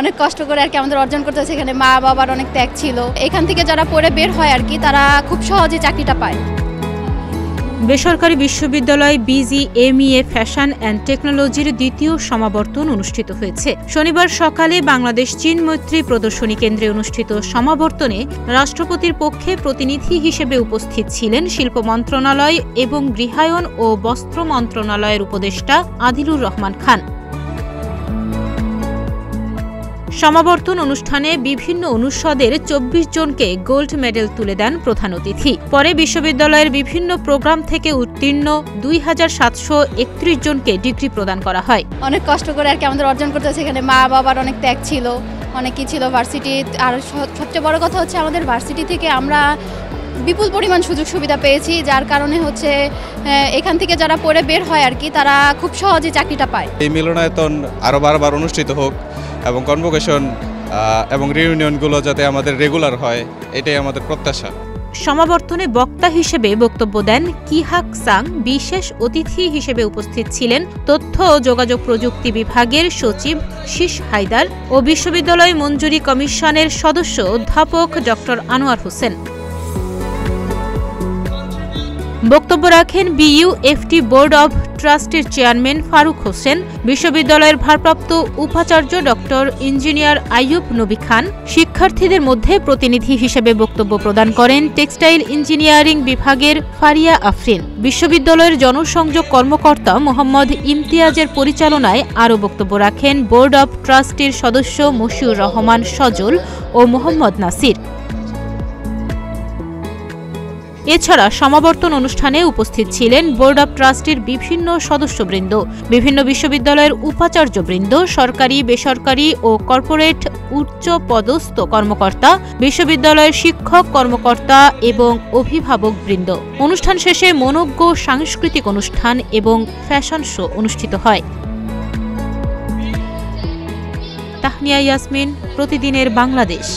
অনেক কষ্ট করে আর কি আমাদের অর্জন করতেছে। এখানে মা বাবার অনেক ত্যাগ ছিল। এখান থেকে যারা পড়ে বের হয় আর কি, তারা খুব সহজে চাকরিটা পায়। বেসরকারি বিশ্ববিদ্যালয় BGMEA ফ্যাশন অ্যান্ড টেকনোলজির দ্বিতীয় সমাবর্তন অনুষ্ঠিত হয়েছে। শনিবার সকালে বাংলাদেশ চীন মৈত্রী প্রদর্শনী কেন্দ্রে অনুষ্ঠিত সমাবর্তনে রাষ্ট্রপতির পক্ষে প্রতিনিধি হিসেবে উপস্থিত ছিলেন শিল্প মন্ত্রণালয় এবং গৃহায়ন ও বস্ত্র মন্ত্রণালয়ের উপদেষ্টা আদিলুর রহমান খান। সমাবর্তন অনুষ্ঠানে বিভিন্ন অনুষদের 24 জনকে গোল্ড মেডেল তুলে দেন প্রধান অতিথি। পরে বিশ্ববিদ্যালয়ের বিভিন্ন প্রোগ্রাম থেকে উত্তীর্ণ 2731 জনকে ডিগ্রি প্রদান করা হয়। অনেক কষ্ট করে আর কি আমাদের অর্জন করতেছে। এখানে মা বাবার অনেক ত্যাগ ছিল, অনেকই ছিল ভার্সিটি। আর সবচেয়ে বড় কথা হচ্ছে আমাদের ভার্সিটি থেকে আমরা বিপুল পরিমাণ সুযোগ সুবিধা পেয়েছি, যার কারণে হচ্ছে এখান থেকে যারা পড়ে বের হয় আর কি, তারা খুব সহজে চাকরিটা পায়। এই মিলনায়তন আরও বারবার অনুষ্ঠিত হোক এবং কনভোকেশন এবং রিউনিয়নগুলো যাতে আমাদের রেগুলার হয়, এটাই আমাদের প্রত্যাশা। সমাবর্তনে বক্তা হিসেবে বক্তব্য দেন কিহাক সাং। বিশেষ অতিথি হিসেবে উপস্থিত ছিলেন তথ্য ও যোগাযোগ প্রযুক্তি বিভাগের সচিব শীষ হায়দার ও বিশ্ববিদ্যালয় মঞ্জুরি কমিশনের সদস্য অধ্যাপক ডক্টর আনোয়ার হোসেন। বক্তব্য রাখেন BUFT বোর্ড অব ট্রাস্টের চেয়ারম্যান ফারুক হোসেন, বিশ্ববিদ্যালয়ের ভারপ্রাপ্ত উপাচার্য ডক্টর ইঞ্জিনিয়ার আইয়ুব নবী খান। শিক্ষার্থীদের মধ্যে প্রতিনিধি হিসেবে বক্তব্য প্রদান করেন টেক্সটাইল ইঞ্জিনিয়ারিং বিভাগের ফারিয়া আফরিন। বিশ্ববিদ্যালয়ের জনসংযোগ কর্মকর্তা মোহাম্মদ ইমতিয়াজের পরিচালনায় আরও বক্তব্য রাখেন বোর্ড অব ট্রাস্টের সদস্য মশিউর রহমান সজল ও মোহাম্মদ নাসির। এছাড়া সমাবর্তন অনুষ্ঠানে উপস্থিত ছিলেন বোর্ড অব ট্রাস্টের বিভিন্ন সদস্যবৃন্দ, বিভিন্ন বিশ্ববিদ্যালয়ের উপাচার্যবৃন্দ, সরকারি, বেসরকারি ও কর্পোরেট উচ্চ পদস্থ কর্মকর্তা, বিশ্ববিদ্যালয়ের শিক্ষক কর্মকর্তা এবং অভিভাবকবৃন্দ। অনুষ্ঠান শেষে মনোজ্ঞ সাংস্কৃতিক অনুষ্ঠান এবং ফ্যাশন শো অনুষ্ঠিত হয়। তাহনিয়া ইয়াসমিন, প্রতিদিনের বাংলাদেশ।